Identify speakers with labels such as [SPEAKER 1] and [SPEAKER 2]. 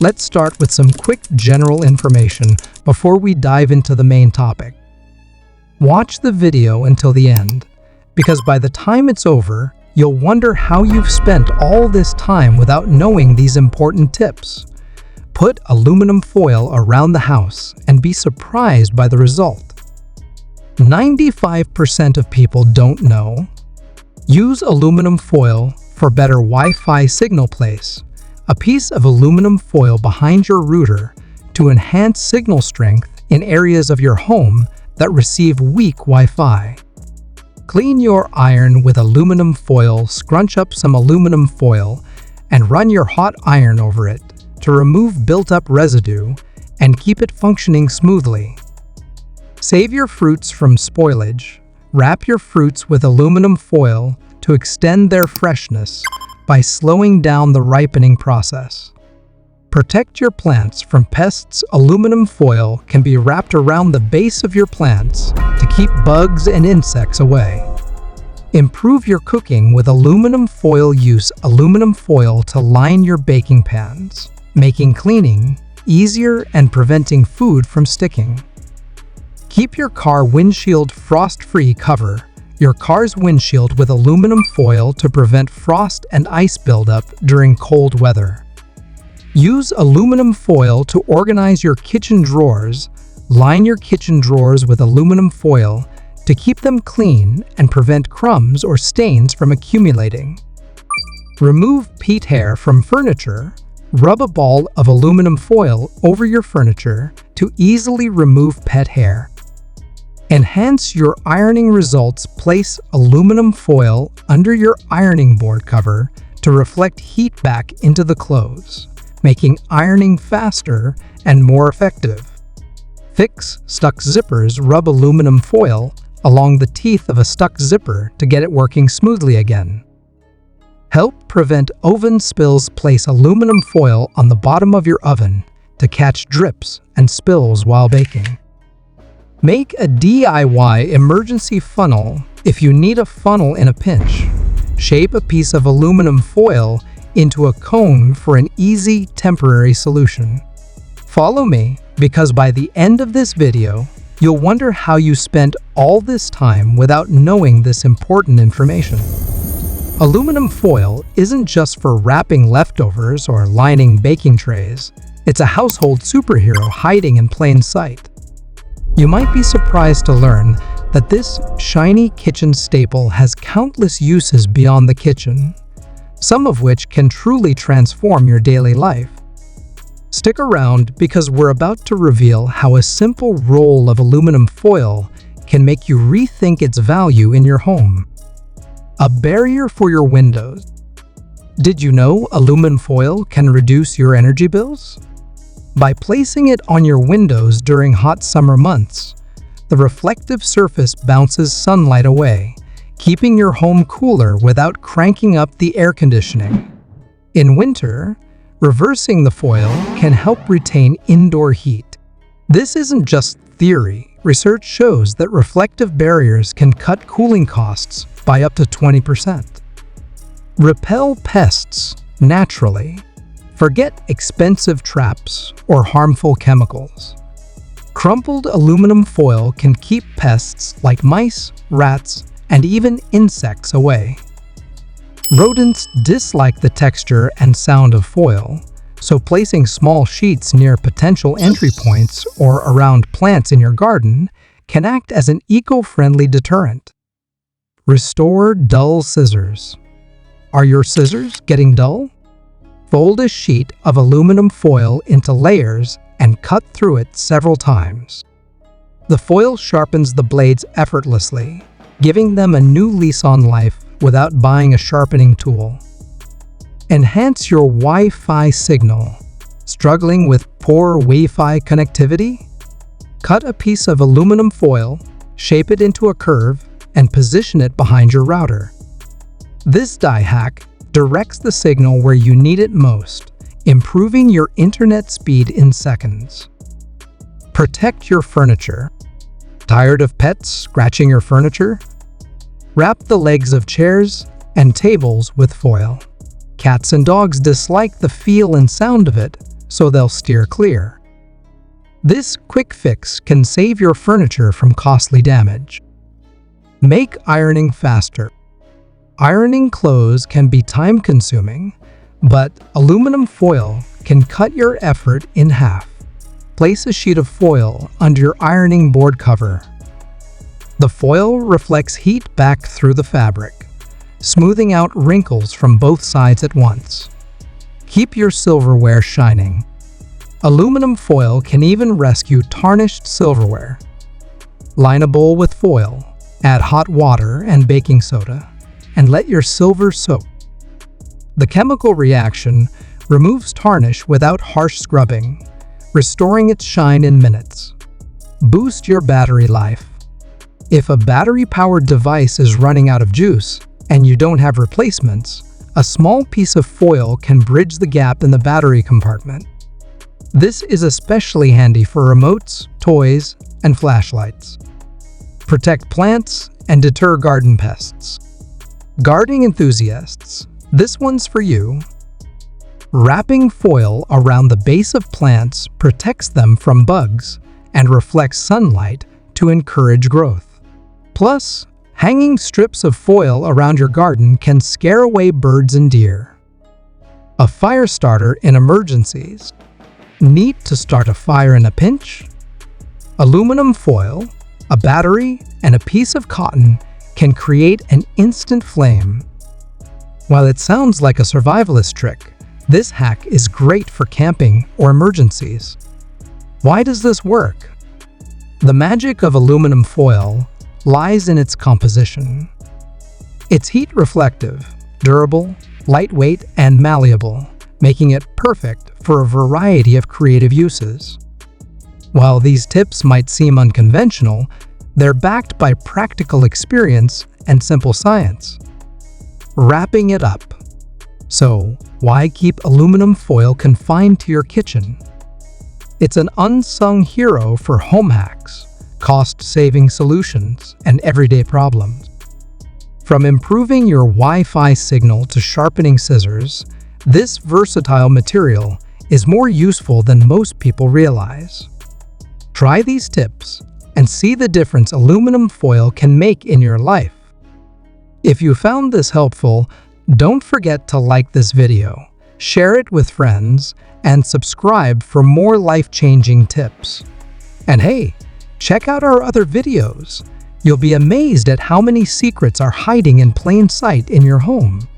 [SPEAKER 1] Let's start with some quick general information before we dive into the main topic. Watch the video until the end, because by the time it's over, you'll wonder how you've spent all this time without knowing these important tips. Put aluminum foil around the house and be surprised by the result. 95% of people don't know. Use aluminum foil for better Wi-Fi signal place. A piece of aluminum foil behind your router to enhance signal strength in areas of your home that receive weak Wi-Fi. Clean your iron with aluminum foil. Scrunch up some aluminum foil and run your hot iron over it to remove built-up residue and keep it functioning smoothly. Save your fruits from spoilage. Wrap your fruits with aluminum foil to extend their freshness by slowing down the ripening process. Protect your plants from pests. Aluminum foil can be wrapped around the base of your plants to keep bugs and insects away. Improve your cooking with aluminum foil. Use aluminum foil to line your baking pans, making cleaning easier and preventing food from sticking. Keep your car windshield frost-free. Cover your car's windshield with aluminum foil to prevent frost and ice buildup during cold weather. Use aluminum foil to organize your kitchen drawers. Line your kitchen drawers with aluminum foil to keep them clean and prevent crumbs or stains from accumulating. Remove pet hair from furniture. Rub a ball of aluminum foil over your furniture to easily remove pet hair. Enhance your ironing results. Place aluminum foil under your ironing board cover to reflect heat back into the clothes, making ironing faster and more effective. Fix stuck zippers. Rub aluminum foil along the teeth of a stuck zipper to get it working smoothly again. Help prevent oven spills. Place aluminum foil on the bottom of your oven to catch drips and spills while baking. Make a DIY emergency funnel. If you need a funnel in a pinch, shape a piece of aluminum foil into a cone for an easy temporary solution. Follow me, because by the end of this video, you'll wonder how you spent all this time without knowing this important information. Aluminum foil isn't just for wrapping leftovers or lining baking trays. It's a household superhero hiding in plain sight. You might be surprised to learn that this shiny kitchen staple has countless uses beyond the kitchen, some of which can truly transform your daily life. Stick around, because we're about to reveal how a simple roll of aluminum foil can make you rethink its value in your home. A barrier for your windows. Did you know aluminum foil can reduce your energy bills? By placing it on your windows during hot summer months, the reflective surface bounces sunlight away, keeping your home cooler without cranking up the air conditioning. In winter, reversing the foil can help retain indoor heat. This isn't just theory. Research shows that reflective barriers can cut cooling costs by up to 20%. Repel pests naturally. Forget expensive traps or harmful chemicals. Crumpled aluminum foil can keep pests like mice, rats, and even insects away. Rodents dislike the texture and sound of foil, so placing small sheets near potential entry points or around plants in your garden can act as an eco-friendly deterrent. Restore dull scissors. Are your scissors getting dull? Fold a sheet of aluminum foil into layers and cut through it several times. The foil sharpens the blades effortlessly, giving them a new lease on life without buying a sharpening tool. Enhance your Wi-Fi signal. Struggling with poor Wi-Fi connectivity? Cut a piece of aluminum foil, shape it into a curve, and position it behind your router. This die hack directs the signal where you need it most, improving your internet speed in seconds. Protect your furniture. Tired of pets scratching your furniture? Wrap the legs of chairs and tables with foil. Cats and dogs dislike the feel and sound of it, so they'll steer clear. This quick fix can save your furniture from costly damage. Make ironing faster. Ironing clothes can be time-consuming, but aluminum foil can cut your effort in half. Place a sheet of foil under your ironing board cover. The foil reflects heat back through the fabric, smoothing out wrinkles from both sides at once. Keep your silverware shining. Aluminum foil can even rescue tarnished silverware. Line a bowl with foil, add hot water and baking soda, and let your silver soak. The chemical reaction removes tarnish without harsh scrubbing, restoring its shine in minutes. Boost your battery life. If a battery-powered device is running out of juice and you don't have replacements, a small piece of foil can bridge the gap in the battery compartment. This is especially handy for remotes, toys, and flashlights. Protect plants and deter garden pests. Gardening enthusiasts, this one's for you. Wrapping foil around the base of plants protects them from bugs and reflects sunlight to encourage growth. Plus, hanging strips of foil around your garden can scare away birds and deer. A fire starter in emergencies. Need to start a fire in a pinch? Aluminum foil, a battery, and a piece of cotton can create an instant flame. While it sounds like a survivalist trick, this hack is great for camping or emergencies. Why does this work? The magic of aluminum foil lies in its composition. It's heat reflective, durable, lightweight, and malleable, making it perfect for a variety of creative uses. While these tips might seem unconventional, they're backed by practical experience and simple science. Wrapping it up. So, why keep aluminum foil confined to your kitchen? It's an unsung hero for home hacks, cost-saving solutions, and everyday problems. From improving your Wi-Fi signal to sharpening scissors, this versatile material is more useful than most people realize. Try these tips and see the difference aluminum foil can make in your life. If you found this helpful, don't forget to like this video, share it with friends, and subscribe for more life-changing tips. And hey, check out our other videos. You'll be amazed at how many secrets are hiding in plain sight in your home.